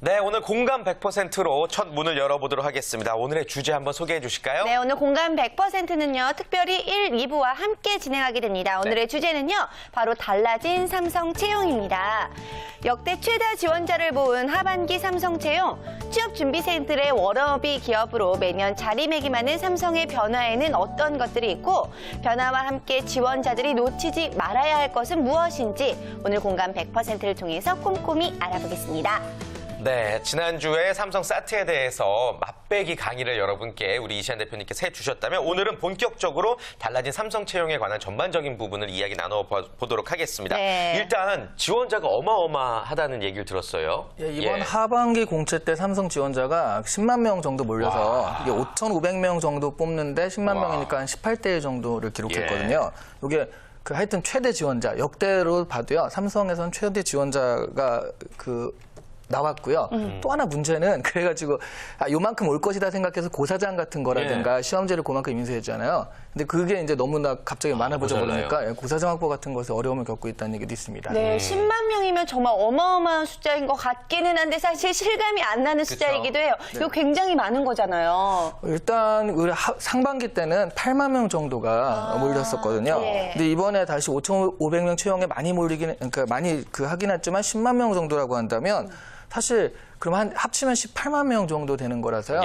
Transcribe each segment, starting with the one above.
네, 오늘 공감 100%로 첫 문을 열어보도록 하겠습니다. 오늘의 주제 한번 소개해 주실까요? 네, 오늘 공감 100%는요. 특별히 1, 2부와 함께 진행하게 됩니다. 오늘의 주제는요. 바로 달라진 삼성 채용입니다. 역대 최다 지원자를 모은 하반기 삼성 채용. 취업준비생들의 워너비 기업으로 매년 자리매김하는 삼성의 변화에는 어떤 것들이 있고 변화와 함께 지원자들이 놓치지 말아야 할 것은 무엇인지 오늘 공감 100%를 통해서 꼼꼼히 알아보겠습니다. 네, 지난주에 삼성 사트에 대해서 맛배기 강의를 여러분께 우리 이시안 대표님께서 해주셨다면 오늘은 본격적으로 달라진 삼성 채용에 관한 전반적인 부분을 이야기 나눠보도록 하겠습니다. 네. 일단 지원자가 어마어마하다는 얘기를 들었어요. 예, 이번 하반기 공채 때 삼성 지원자가 10만 명 정도 몰려서 이게 5,500명 정도 뽑는데 10만 명이니까 한 18대 정도를 기록했거든요. 이게 하여튼 최대 지원자, 역대로 봐도요. 삼성에서는 최대 지원자가 나왔고요. 또 하나 문제는 그래가지고 요만큼 올 것이다 생각해서 고사장 같은 거라든가 시험지를 그만큼 인쇄했잖아요. 근데 그게 이제 너무나 갑자기 많아보자 보니까 고사장 확보 같은 것에 어려움을 겪고 있다는 얘기도 있습니다. 네, 10만 명이면 정말 어마어마한 숫자인 것 같기는 한데 사실 실감이 안 나는 숫자이기도 해요. 네. 이거 굉장히 많은 거잖아요. 일단 우리 상반기 때는 8만 명 정도가 몰렸었거든요. 네. 근데 이번에 다시 5,500명 채용에 많이 그러니까 많이 하긴 했지만 10만 명 정도라고 한다면 사실 그럼 합치면 18만 명 정도 되는 거라서요.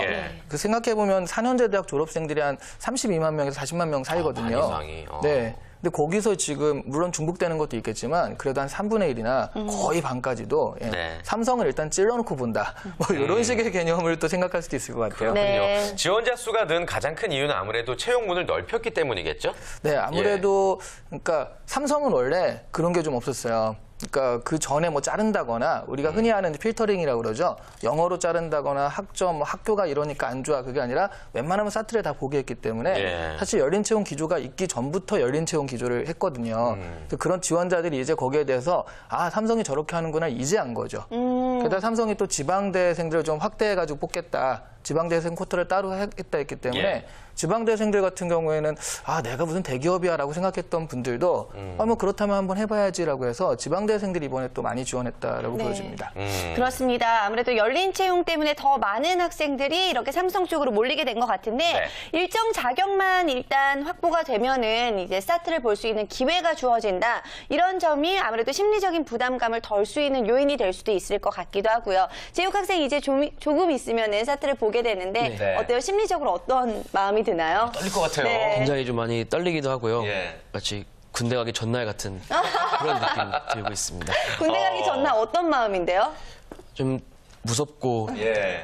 생각해보면 4년제 대학 졸업생들이 한 32만 명에서 40만 명 사이거든요. 이상이. 네. 근데 거기서 지금 물론 중복되는 것도 있겠지만 그래도 한 3분의 1이나 거의 반까지도 삼성을 일단 찔러놓고 본다. 뭐 이런 식의 개념을 또 생각할 수도 있을 것 같아요. 네. 지원자 수가 는 가장 큰 이유는 아무래도 채용문을 넓혔기 때문이겠죠? 네, 아무래도 그러니까 삼성은 원래 그런 게 좀 없었어요. 그러니까 그 전에 뭐 자른다거나 우리가 흔히 하는 필터링이라고 그러죠. 영어로 자른다거나 학점, 학교가 이러니까 안 좋아. 그게 아니라 웬만하면 사트를 다 보게 했기 때문에 사실 열린 채용 기조가 있기 전부터 열린 채용 기조를 했거든요. 그래서 그런 지원자들이 이제 거기에 대해서 삼성이 저렇게 하는구나 이제 안 거죠. 게다가 삼성이 또 지방대생들을 좀 확대해가지고 뽑겠다. 지방대생 코타를 따로 하겠다 했기 때문에 지방대생들 같은 경우에는 내가 무슨 대기업이야라고 생각했던 분들도 뭐 그렇다면 한번 해봐야지라고 해서 지방대생들이 이번에 또 많이 지원했다라고 보여집니다. 그렇습니다. 아무래도 열린 채용 때문에 더 많은 학생들이 이렇게 삼성 쪽으로 몰리게 된 것 같은데 일정 자격만 일단 확보가 되면은 이제 사트를 볼 수 있는 기회가 주어진다. 이런 점이 아무래도 심리적인 부담감을 덜 수 있는 요인이 될 수도 있을 것 같기도 하고요. 제육 학생 이제 조금 있으면은 사트를 보게 되는데 어때요? 심리적으로 어떤 마음이 드나요? 떨릴 것 같아요. 굉장히 좀 많이 떨리기도 하고요. 마치 군대 가기 전날 같은 그런 느낌 들고 있습니다. 군대 가기 전날 어떤 마음인데요? 좀 무섭고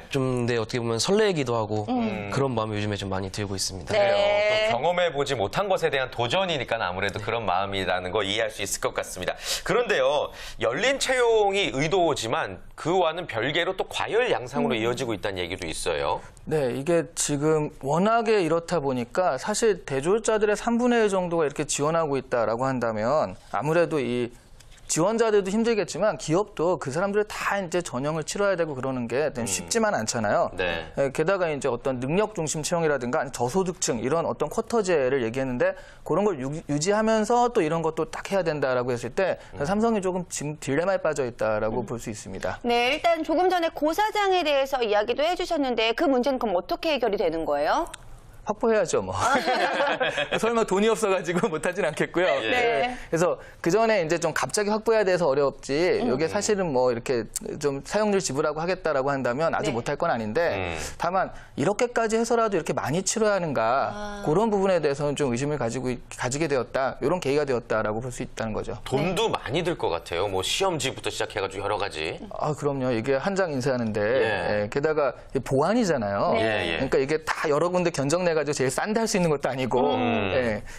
좀 어떻게 보면 설레기도 하고 그런 마음이 요즘에 좀 많이 들고 있습니다. 또 경험해보지 못한 것에 대한 도전이니까 아무래도 그런 마음이라는 거 이해할 수 있을 것 같습니다. 그런데요, 열린 채용이 의도지만 그와는 별개로 또 과열 양상으로 이어지고 있다는 얘기도 있어요. 네, 이게 지금 워낙에 이렇다 보니까 사실 대졸자들의 3분의 1 정도가 이렇게 지원하고 있다라고 한다면 아무래도 이 지원자들도 힘들겠지만 기업도 그 사람들 다 이제 전형을 치러야 되고 그러는 게 쉽지만 않잖아요. 게다가 이제 어떤 능력 중심 채용이라든가 저소득층 이런 어떤 쿼터제를 얘기했는데 그런 걸 유지하면서 또 이런 것도 딱 해야 된다라고 했을 때 삼성이 조금 지금 딜레마에 빠져 있다라고 볼 수 있습니다. 네, 일단 조금 전에 고사장에 대해서 이야기도 해주셨는데 그 문제는 그럼 어떻게 해결이 되는 거예요? 확보해야죠, 뭐. 설마 돈이 없어가지고 못하진 않겠고요. 그래서 그 전에 이제 좀 갑자기 확보해야 돼서 어렵지. 이게 사실은 뭐 이렇게 좀 사용률 지불하고 하겠다라고 한다면 아주 못할 건 아닌데 다만 이렇게까지 해서라도 이렇게 많이 치러야 하는가 그런 부분에 대해서는 좀 의심을 가지게 되었다. 이런 계기가 되었다라고 볼 수 있다는 거죠. 돈도 많이 들 것 같아요. 뭐 시험지부터 시작해가지고 여러 가지. 그럼요. 이게 한 장 인쇄하는데 게다가 보안이잖아요. 그러니까 이게 다 여러 군데 견적내가지고 제일 싼데 할 수 있는 것도 아니고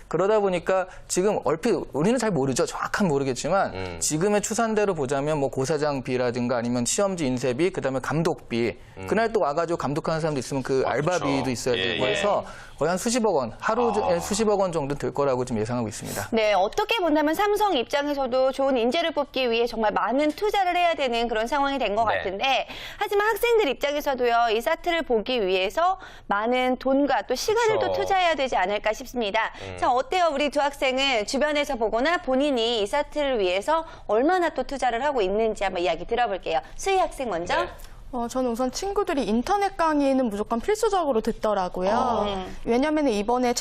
그러다 보니까 지금 얼핏 우리는 잘 모르죠. 정확한 모르겠지만 지금의 추산대로 보자면 뭐 고사장비라든가 아니면 시험지 인쇄비 그다음에 감독비 그날 또 와가지고 감독하는 사람도 있으면 그 알바비도 있어야 되고 해서 거의 한 수십억 원 하루에 수십억 원 정도 들 거라고 지금 예상하고 있습니다. 네, 어떻게 본다면 삼성 입장에서도 좋은 인재를 뽑기 위해 정말 많은 투자를 해야 되는 그런 상황이 된 것 같은데 하지만 학생들 입장에서도요. 이 사트를 보기 위해서 많은 돈과 또 시간을 또 투자해야 되지 않을까 싶습니다. 자, 어때요? 우리 두 학생은 주변에서 보거나 본인이 이 사트를 위해서 얼마나 또 투자를 하고 있는지 한번 이야기 들어볼게요. 수희 학생 먼저. 저는 우선 친구들이 인터넷 강의는 무조건 필수적으로 듣더라고요. 왜냐면 이번에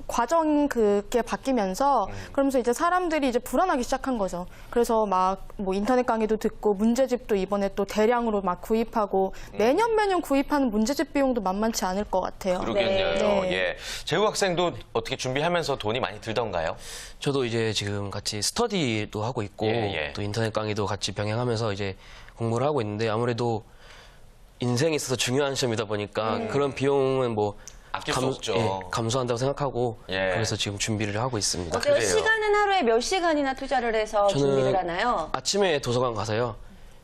과정 그게 바뀌면서 그러면서 이제 사람들이 이제 불안하기 시작한 거죠. 그래서 막 뭐 인터넷 강의도 듣고 문제집도 이번에 또 대량으로 막 구입하고 매년 구입하는 문제집 비용도 만만치 않을 것 같아요. 그러겠네요. 네. 예. 재우 학생도 어떻게 준비하면서 돈이 많이 들던가요? 저도 이제 지금 같이 스터디도 하고 있고 예. 또 인터넷 강의도 같이 병행하면서 이제 공부를 하고 있는데 아무래도 인생에 있어서 중요한 시험이다 보니까 그런 비용은 뭐 아낄 수 없죠. 감소한다고 생각하고 예. 그래서 지금 준비를 하고 있습니다. 어때요? 그래요. 시간은 하루에 몇 시간이나 투자를 해서 준비를 하나요? 아침에 도서관 가서요.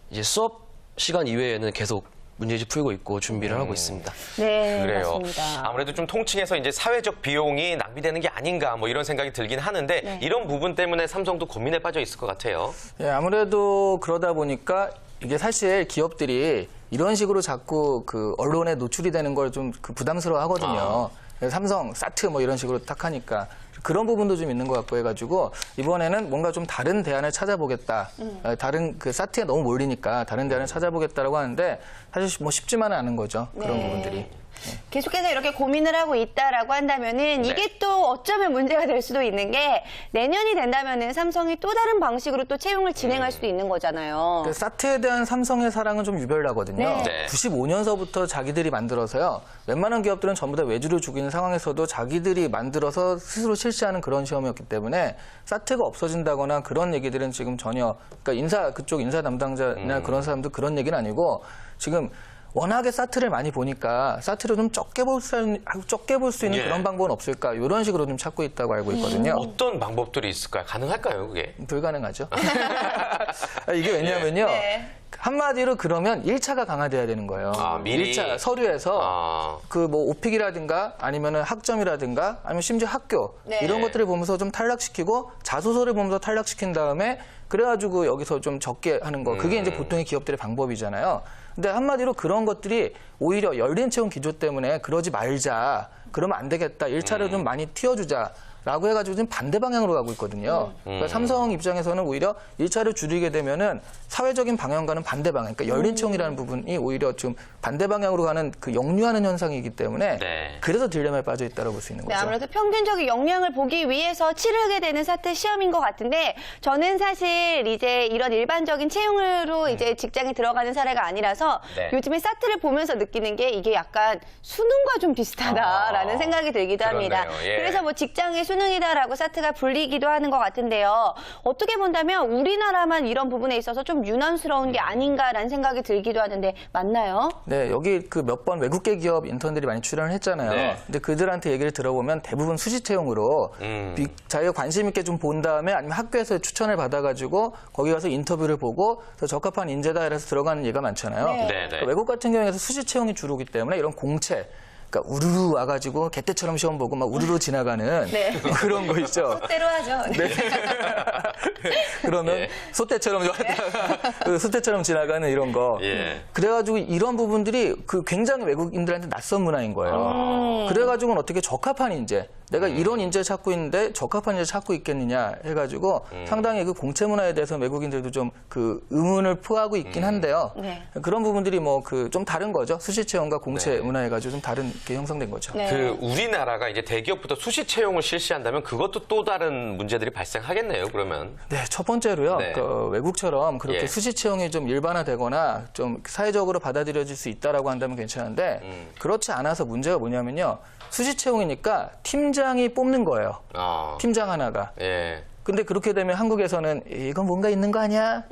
이제 수업 시간 이외에는 계속 문제집 풀고 있고 준비를 하고 있습니다. 네, 그래요. 맞습니다. 아무래도 좀 통칭해서 이제 사회적 비용이 낭비되는 게 아닌가 뭐 이런 생각이 들긴 하는데 네. 이런 부분 때문에 삼성도 고민에 빠져 있을 것 같아요. 예, 아무래도 그러다 보니까 이게 사실 기업들이 이런 식으로 자꾸 그 언론에 노출이 되는 걸 좀 부담스러워 하거든요. 삼성, 사트 뭐 이런 식으로 딱 하니까 그런 부분도 좀 있는 것 같고 해가지고 이번에는 뭔가 좀 다른 대안을 찾아보겠다. 다른 그 사트에 너무 몰리니까 다른 대안을 찾아보겠다라고 하는데 사실 뭐 쉽지만은 않은 거죠. 그런 네. 부분들이. 계속해서 이렇게 고민을 하고 있다라고 한다면은 이게 또 어쩌면 문제가 될 수도 있는 게 내년이 된다면은 삼성이 또 다른 방식으로 또 채용을 진행할 수도 있는 거잖아요. 그 사트에 대한 삼성의 사랑은 좀 유별나거든요. 네. 95년서부터 자기들이 만들어서요. 웬만한 기업들은 전부 다 외주를 주고 있는 상황에서도 자기들이 만들어서 스스로 실시하는 그런 시험이었기 때문에 사트가 없어진다거나 그런 얘기들은 지금 전혀 그러니까 그쪽 인사 담당자나 그런 사람도 그런 얘기는 아니고 지금 워낙에 사트를 많이 보니까 사트를 좀 적게 볼 수 있는 예. 그런 방법은 없을까 이런 식으로 좀 찾고 있다고 알고 있거든요. 어떤 방법들이 있을까요? 가능할까요, 그게? 불가능하죠. 이게 왜냐면요. 네. 한마디로 그러면 1차가 강화돼야 되는 거예요. 미리? 1차 서류에서 그 뭐 오픽이라든가 아니면은 학점이라든가 아니면 심지어 학교 네. 이런 것들을 보면서 좀 탈락시키고 자소서를 보면서 탈락시킨 다음에 그래가지고 여기서 좀 적게 하는 거. 그게 이제 보통의 기업들의 방법이잖아요. 근데 한마디로 그런 것들이 오히려 열린 채용 기조 때문에 그러지 말자. 그러면 안 되겠다. 1차를 좀 많이 튀어주자. 라고 해가지고 지금 반대 방향으로 가고 있거든요. 그러니까 삼성 입장에서는 오히려 1차를 줄이게 되면은 사회적인 방향과는 반대 방향, 그러니까 열린 채용이라는 부분이 오히려 좀 반대 방향으로 가는 그 역류하는 현상이기 때문에 네. 그래서 딜레마에 빠져 있다고 볼 수 있는 네, 거죠. 아무래도 평균적인 역량을 보기 위해서 치르게 되는 사트 시험인 것 같은데 저는 사실 이제 이런 일반적인 채용으로 이제 직장에 들어가는 사례가 아니라서 네. 요즘에 사트를 보면서 느끼는 게 이게 약간 수능과 좀 비슷하다라는 생각이 들기도 합니다. 그렇네요. 예. 그래서 뭐 직장의 수능이다라고 사트가 불리기도 하는 것 같은데요. 어떻게 본다면 우리나라만 이런 부분에 있어서 좀 유난스러운 게 아닌가라는 생각이 들기도 하는데 맞나요? 네, 여기 그 몇 번 외국계 기업 인턴들이 많이 출연을 했잖아요. 네. 근데 그들한테 얘기를 들어보면 대부분 수시 채용으로 자기가 관심 있게 좀 본 다음에 아니면 학교에서 추천을 받아가지고 거기 가서 인터뷰를 보고 더 적합한 인재다 이래서 들어가는 예가 많잖아요. 네. 네, 네. 그러니까 외국 같은 경우에서 수시 채용이 주로기 때문에 이런 공채 그러니까 우르르 와가지고 개떼처럼 시험 보고 막 우르르 지나가는 네. 그런 거 있죠. 때로 하죠. 네. 그러면 예. 소떼처럼 그 소떼처럼 지나가는 이런 거. 예. 그래가지고 이런 부분들이 그 굉장히 외국인들한테 낯선 문화인 거예요. 그래가지고는 어떻게 적합한 인재, 내가 이런 인재 찾고 있는데 적합한 인재 찾고 있겠느냐 해가지고 상당히 그 공채 문화에 대해서 외국인들도 좀 그 의문을 표하고 있긴 한데요. 네. 그런 부분들이 뭐 그 좀 다른 거죠. 수시 채용과 공채 문화 해가지고 좀 다른 게 형성된 거죠. 네. 그 우리나라가 이제 대기업부터 수시 채용을 실시한다면 그것도 또 다른 문제들이 발생하겠네요. 그러면. 네, 첫 번째로요. 네. 그 외국처럼 그렇게 예. 수시 채용이 좀 일반화되거나 좀 사회적으로 받아들여질 수 있다라고 한다면 괜찮은데 그렇지 않아서 문제가 뭐냐면요. 수시 채용이니까 팀장이 뽑는 거예요. 팀장 하나가. 예. 근데 그렇게 되면 한국에서는 이건 뭔가 있는 거 아니야?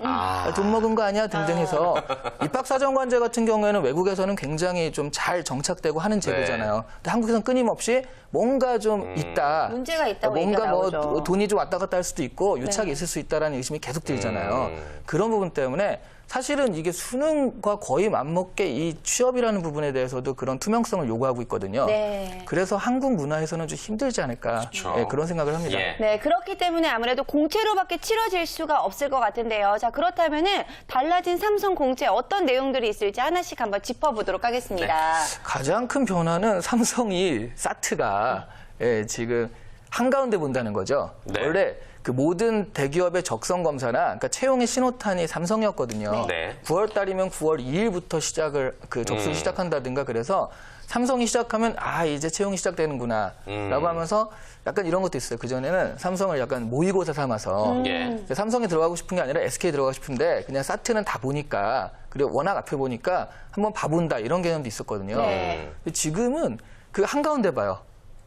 돈 먹은 거 아니야? 등등 해서 입학사정관제 같은 경우에는 외국에서는 굉장히 좀 잘 정착되고 하는 제도잖아요. 근데 한국에서는 끊임없이 뭔가 좀 있다. 문제가 있다고 뭔가 얘기가 뭐 나오죠. 돈이 좀 왔다 갔다 할 수도 있고 유착이 있을 수 있다라는 의심이 계속 들잖아요. 그런 부분 때문에 사실은 이게 수능과 거의 맞먹게 이 취업이라는 부분에 대해서도 그런 투명성을 요구하고 있거든요. 네. 그래서 한국 문화에서는 좀 힘들지 않을까 예, 그런 생각을 합니다. 예. 네, 그렇기 때문에 아무래도 공채로밖에 치러질 수가 없을 것 같은데요. 자, 그렇다면은 달라진 삼성 공채 어떤 내용들이 있을지 하나씩 한번 짚어보도록 하겠습니다. 가장 큰 변화는 삼성이 사트가 예, 지금 한가운데 본다는 거죠. 네. 원래 그 모든 대기업의 적성 검사나 그러니까 채용의 신호탄이 삼성이었거든요. 네. 9월 달이면 9월 2일부터 접수를 시작한다든가 그래서 삼성이 시작하면 이제 채용이 시작되는구나라고 하면서 약간 이런 것도 있어요. 그전에는 삼성을 약간 모의고사 삼아서 예. 삼성에 들어가고 싶은 게 아니라 SK에 들어가고 싶은데 그냥 사트는 다 보니까 그리고 워낙 앞에 보니까 한번 봐본다 이런 개념도 있었거든요. 네. 근데 지금은 그 한가운데 봐요.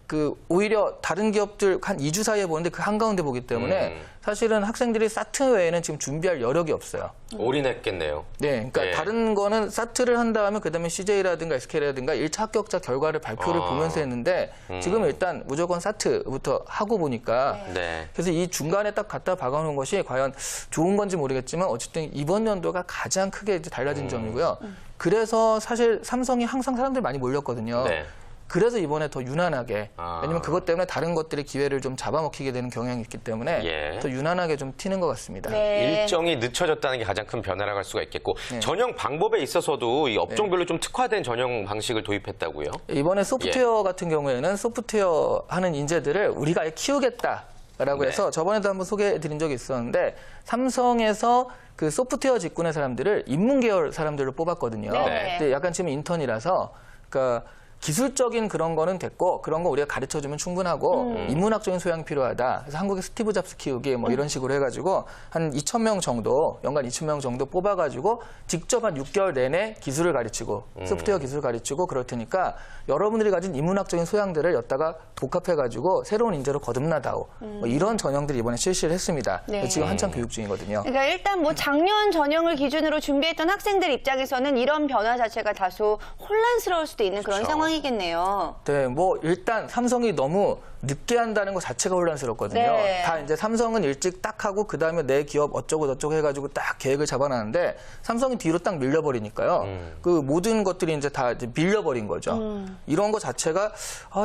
그 오히려 다른 기업들 한 2주 사이에 보는데 그 한가운데 보기 때문에 사실은 학생들이 사트 외에는 지금 준비할 여력이 없어요. 올인했겠네요. 네, 그러니까 네. 다른 거는 사트를 한 다음에 그다음에 CJ라든가 SK라든가 1차 합격자 결과를 발표를 보면서 했는데 지금 일단 무조건 사트부터 하고 보니까 네. 그래서 이 중간에 딱 갖다 박아놓은 것이 과연 좋은 건지 모르겠지만 어쨌든 이번 연도가 가장 크게 이제 달라진 점이고요. 그래서 사실 삼성이 항상 사람들이 많이 몰렸거든요. 네. 그래서 이번에 더 유난하게 아. 왜냐면 그것 때문에 다른 것들이 기회를 좀 잡아먹히게 되는 경향이 있기 때문에 예. 더 유난하게 좀 튀는 것 같습니다. 네. 일정이 늦춰졌다는 게 가장 큰 변화라고 할 수가 있겠고 네. 전형 방법에 있어서도 이 업종별로 좀 특화된 전형 방식을 도입했다고요? 이번에 소프트웨어 예. 같은 경우에는 소프트웨어 하는 인재들을 우리가 아예 키우겠다라고 네. 해서 저번에도 한번 소개해드린 적이 있었는데 삼성에서 그 소프트웨어 직군의 사람들을 인문계열 사람들로 뽑았거든요. 네. 근데 약간 지금 인턴이라서 그러니까 기술적인 그런 거는 됐고 그런 거 우리가 가르쳐주면 충분하고 인문학적인 소양이 필요하다. 그래서 한국의 스티브 잡스 키우기 뭐 이런 식으로 해가지고 한 2,000명 정도 연간 2,000명 정도 뽑아가지고 직접 한 6개월 내내 기술을 가르치고 소프트웨어 기술을 가르치고 그럴 테니까 여러분들이 가진 인문학적인 소양들을 여기다가 복합해가지고 새로운 인재로 거듭나다오. 뭐 이런 전형들을 이번에 실시를 했습니다. 네. 지금 한창 교육 중이거든요. 그러니까 일단 뭐 작년 전형을 기준으로 준비했던 학생들 입장에서는 이런 변화 자체가 다소 혼란스러울 수도 있는 그런 그렇죠. 상황이겠네요. 네, 뭐 일단 삼성이 너무 늦게 한다는 것 자체가 혼란스럽거든요. 네. 다 이제 삼성은 일찍 딱 하고 그 다음에 내 기업 어쩌고 저쩌고 해가지고 딱 계획을 잡아놨는데 삼성이 뒤로 딱 밀려버리니까요. 그 모든 것들이 이제 다 이제 밀려버린 거죠. 이런 것 자체가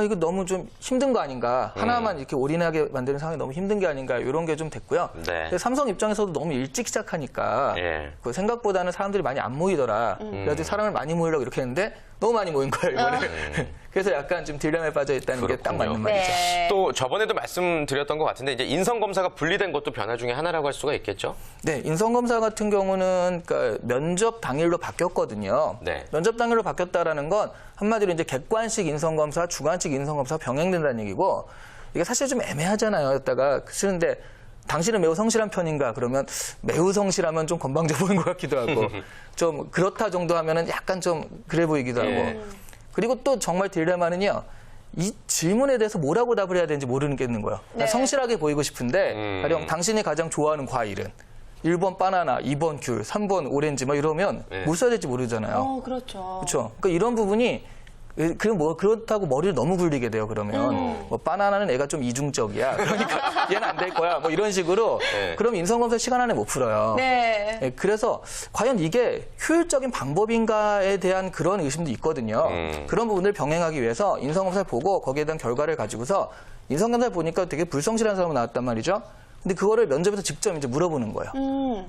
이거 너무 좀 힘든 거 아닌가. 하나만 이렇게 올인하게 만드는 상황이 너무 힘든 게 아닌가. 이런 게 좀 됐고요. 네. 근데 삼성 입장에서도 너무 일찍 시작하니까 예. 그 생각보다는 사람들이 많이 안 모이더라. 그래가지고 사람을 많이 모이려고 이렇게 했는데 너무 많이 모인 거예요, 이번에. 그래서 약간 좀 딜레마에 빠져 있다는 게 딱 그렇군요. 맞는 말이죠. 네. 또 저번에도 말씀드렸던 것 같은데 이제 인성 검사가 분리된 것도 변화 중에 하나라고 할 수가 있겠죠? 네, 인성검사 같은 경우는 그러니까 면접 당일로 바뀌었거든요. 네. 면접 당일로 바뀌었다라는 건 한마디로 이제 객관식 인성검사, 주관식 인성검사 병행된다는 얘기고 이게 사실 좀 애매하잖아요. 여기다가 쓰는데 당신은 매우 성실한 편인가? 그러면 매우 성실하면 좀 건방져 보이는 것 같기도 하고 좀 그렇다 정도 하면은 약간 좀 그래 보이기도 하고 그리고 또 정말 딜레마는요. 이 질문에 대해서 뭐라고 답을 해야 되는지 모르겠는 거예요. 그러니까 네. 성실하게 보이고 싶은데 가령 당신이 가장 좋아하는 과일은 1번 바나나, 2번 귤, 3번 오렌지 막 이러면 네. 뭘 써야 될지 모르잖아요. 그렇죠. 그렇죠. 그러니까 이런 부분이 그렇다고 머리를 너무 굴리게 돼요. 그러면 뭐 바나나는 애가 좀 이중적이야. 그러니까 얘는 안 될 거야. 뭐 이런 식으로 네. 그럼 인성검사 시간 안에 못 풀어요. 네. 네, 그래서 과연 이게 효율적인 방법인가에 대한 그런 의심도 있거든요. 그런 부분을 병행하기 위해서 인성검사를 보고 거기에 대한 결과를 가지고서 인성검사를 보니까 되게 불성실한 사람이 나왔단 말이죠. 근데 그거를 면접에서 직접 이제 물어보는 거예요.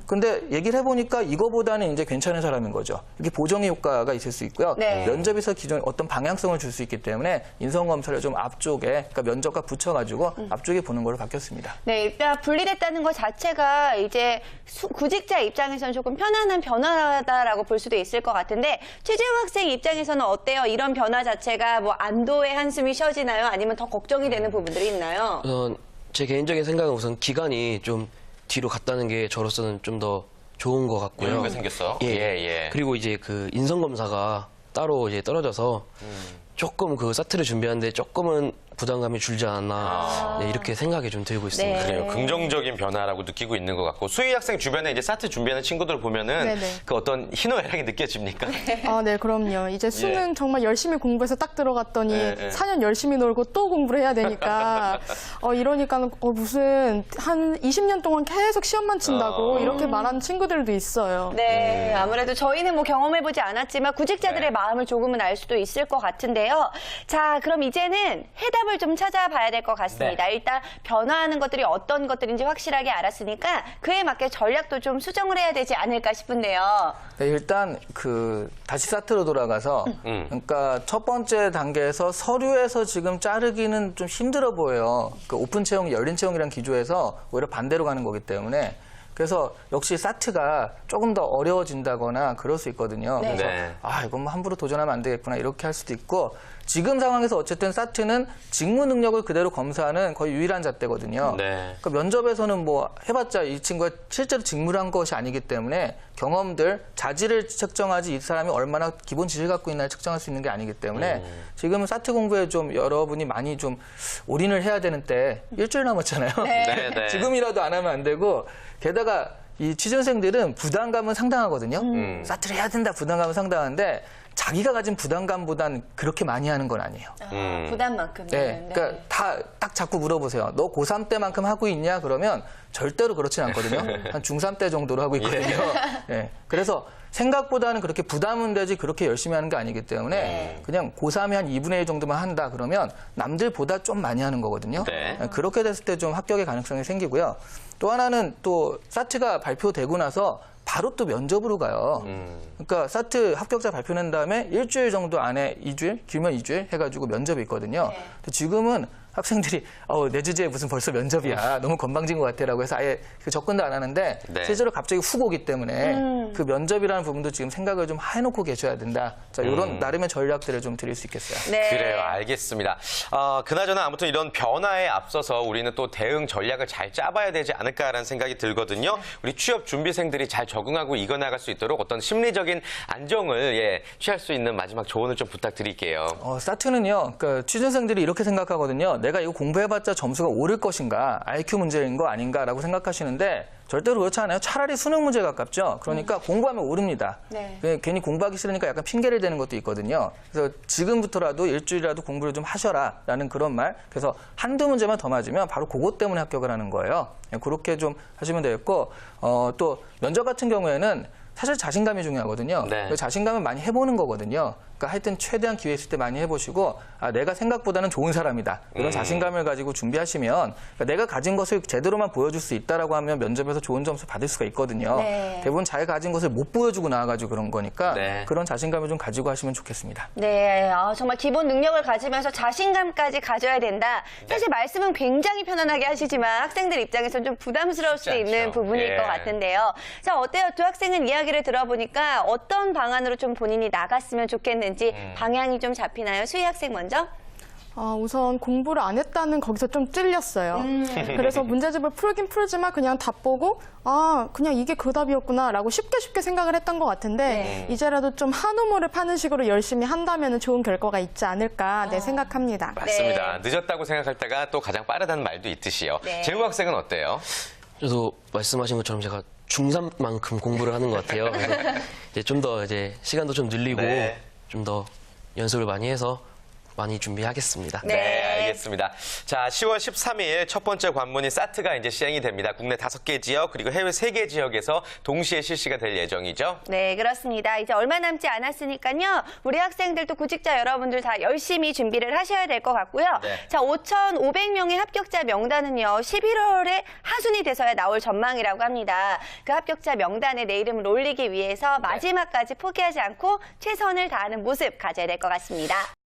근데 얘기를 해보니까 이거보다는 이제 괜찮은 사람인 거죠. 이게 보정의 효과가 있을 수 있고요. 네. 면접에서 기존 어떤 방향성을 줄 수 있기 때문에 인성검사를 좀 앞쪽에, 그러니까 면접과 붙여가지고 앞쪽에 보는 걸로 바뀌었습니다. 네, 일단 분리됐다는 것 자체가 이제 구직자 입장에서는 조금 편안한 변화다라고 볼 수도 있을 것 같은데 최재우 학생 입장에서는 어때요? 이런 변화 자체가 뭐 안도의 한숨이 쉬어지나요? 아니면 더 걱정이 되는 부분들이 있나요? 우선 제 개인적인 생각은 우선 기간이 좀 뒤로 갔다는 게 저로서는 좀 더 좋은 것 같고요. 여유가 생겼어? 예. 예. 그리고 이제 그 인성 검사가 따로 이제 떨어져서 조금 그 사트를 준비하는데 조금은 부담감이 줄지 않았나 네, 이렇게 생각이 좀 들고 있습니다. 네. 그래요. 긍정적인 변화라고 느끼고 있는 것 같고 수희 학생 주변에 이제 사트 준비하는 친구들 보면은 네네. 그 어떤 희노애락이 느껴집니까? 네, 그럼요. 이제 수능 정말 열심히 공부해서 딱 들어갔더니 예. 4년 열심히 놀고 또 공부를 해야 되니까 이러니까는 무슨 한 20년 동안 계속 시험만 친다고 이렇게 말하는 친구들도 있어요. 네, 아무래도 저희는 뭐 경험해보지 않았지만 구직자들의 네. 마음을 조금은 알 수도 있을 것 같은데요. 자, 그럼 이제는 해답을 해답을 좀 찾아봐야 될 것 같습니다. 네. 일단 변화하는 것들이 어떤 것들인지 확실하게 알았으니까 그에 맞게 전략도 좀 수정을 해야 되지 않을까 싶은데요. 네, 일단 다시 사트로 돌아가서 그러니까 첫 번째 단계에서 서류에서 지금 자르기는 좀 힘들어 보여요. 그 오픈 채용, 열린 채용이랑 기조에서 오히려 반대로 가는 거기 때문에 그래서 역시 사트가 조금 더 어려워진다거나 그럴 수 있거든요. 네. 그래서 네. 이건 뭐 함부로 도전하면 안 되겠구나 이렇게 할 수도 있고 지금 상황에서 어쨌든 사트는 직무 능력을 그대로 검사하는 거의 유일한 잣대거든요. 네. 그러니까 면접에서는 뭐 해봤자 이 친구가 실제로 직무를 한 것이 아니기 때문에 경험들, 자질을 측정하지 이 사람이 얼마나 기본 지식을 갖고 있나를 측정할 수 있는 게 아니기 때문에 지금은 사트 공부에 좀 여러분이 많이 좀 올인을 해야 되는 때 일주일 남았잖아요. 네, 네. 지금이라도 안 하면 안 되고 게다가 이 취준생들은 부담감은 상당하거든요. 사트를 해야 된다 부담감은 상당한데 자기가 가진 부담감보단 그렇게 많이 하는 건 아니에요. 부담만큼은. 네, 그러니까 딱 자꾸 물어보세요. 너 고3 때만큼 하고 있냐? 그러면 절대로 그렇진 않거든요. 한 중3 때 정도로 하고 있거든요. 네, 그래서 생각보다는 그렇게 부담은 되지 그렇게 열심히 하는 게 아니기 때문에 그냥 고3이 한 2분의 1 정도만 한다 그러면 남들보다 좀 많이 하는 거거든요. 네. 그렇게 됐을 때 좀 합격의 가능성이 생기고요. 또 하나는 또 사트가 발표되고 나서 바로 또 면접으로 가요. 그러니까 사트 합격자 발표낸 다음에 일주일 정도 안에 2주일, 길면 2주일 해가지고 면접이 있거든요. 근데 지금은 학생들이 내 주제에 무슨 벌써 면접이야. 너무 건방진 것 같아라고 해서 아예 그 접근도 안 하는데 네. 실제로 갑자기 훅 오기 때문에 그 면접이라는 부분도 지금 생각을 좀 해놓고 계셔야 된다. 자, 이런 나름의 전략들을 좀 드릴 수 있겠어요. 네. 그래요, 알겠습니다. 그나저나 아무튼 이런 변화에 앞서서 우리는 또 대응 전략을 잘 짜봐야 되지 않을까라는 생각이 들거든요. 우리 취업 준비생들이 잘 적응하고 이겨나갈 수 있도록 어떤 심리적인 안정을 취할 수 있는 마지막 조언을 좀 부탁드릴게요. 사트는요, 그러니까 취준생들이 이렇게 생각하거든요. 내가 이거 공부해봤자 점수가 오를 것인가, IQ 문제인 거 아닌가라고 생각하시는데 절대로 그렇지 않아요. 차라리 수능 문제에 가깝죠. 그러니까 공부하면 오릅니다. 네. 괜히 공부하기 싫으니까 약간 핑계를 대는 것도 있거든요. 그래서 지금부터라도 일주일이라도 공부를 좀 하셔라라는 그런 말. 그래서 한두 문제만 더 맞으면 바로 그것 때문에 합격을 하는 거예요. 그렇게 좀 하시면 되겠고 또 면접 같은 경우에는 사실 자신감이 중요하거든요. 네. 그 자신감을 많이 해보는 거거든요. 그러니까 하여튼 최대한 기회 있을 때 많이 해보시고 내가 생각보다는 좋은 사람이다. 이런 자신감을 가지고 준비하시면 그러니까 내가 가진 것을 제대로만 보여줄 수 있다라고 하면 면접에서 좋은 점수 받을 수가 있거든요. 네. 대부분 잘 가진 것을 못 보여주고 나와가지고 그런 거니까 네. 그런 자신감을 좀 가지고 하시면 좋겠습니다. 네, 정말 기본 능력을 가지면서 자신감까지 가져야 된다. 사실 말씀은 굉장히 편안하게 하시지만 학생들 입장에서는 좀 부담스러울 수도 쉽지 있는 않죠. 부분일 예. 것 같은데요. 자, 어때요? 두 학생은 이야기를 들어보니까 어떤 방안으로 좀 본인이 나갔으면 좋겠는지 방향이 좀 잡히나요? 수희 학생 먼저? 우선 공부를 안 했다는 거기서 좀 찔렸어요. 그래서 문제집을 풀긴 풀지만 그냥 답 보고 그냥 이게 그 답이었구나라고 쉽게 생각을 했던 것 같은데 이제라도 좀 한우물을 파는 식으로 열심히 한다면 좋은 결과가 있지 않을까 생각합니다. 맞습니다. 늦었다고 생각할 때가 또 가장 빠르다는 말도 있듯이요. 네. 재우 학생은 어때요? 저도 말씀하신 것처럼 제가 중3만큼 공부를 하는 것 같아요. 그래서 이제 좀 더 시간도 좀 늘리고 네. 좀 더 연습을 많이 해서 많이 준비하겠습니다. 네, 알겠습니다. 자, 10월 13일 첫 번째 관문인 사트가 이제 시행이 됩니다. 국내 5개 지역 그리고 해외 3개 지역에서 동시에 실시가 될 예정이죠. 네, 그렇습니다. 이제 얼마 남지 않았으니까요. 우리 학생들도 구직자 여러분들 다 열심히 준비를 하셔야 될 것 같고요. 네. 자, 5,500명의 합격자 명단은요. 11월에 하순이 돼서야 나올 전망이라고 합니다. 그 합격자 명단에 내 이름을 올리기 위해서 마지막까지 포기하지 않고 최선을 다하는 모습 가져야 될 것 같습니다.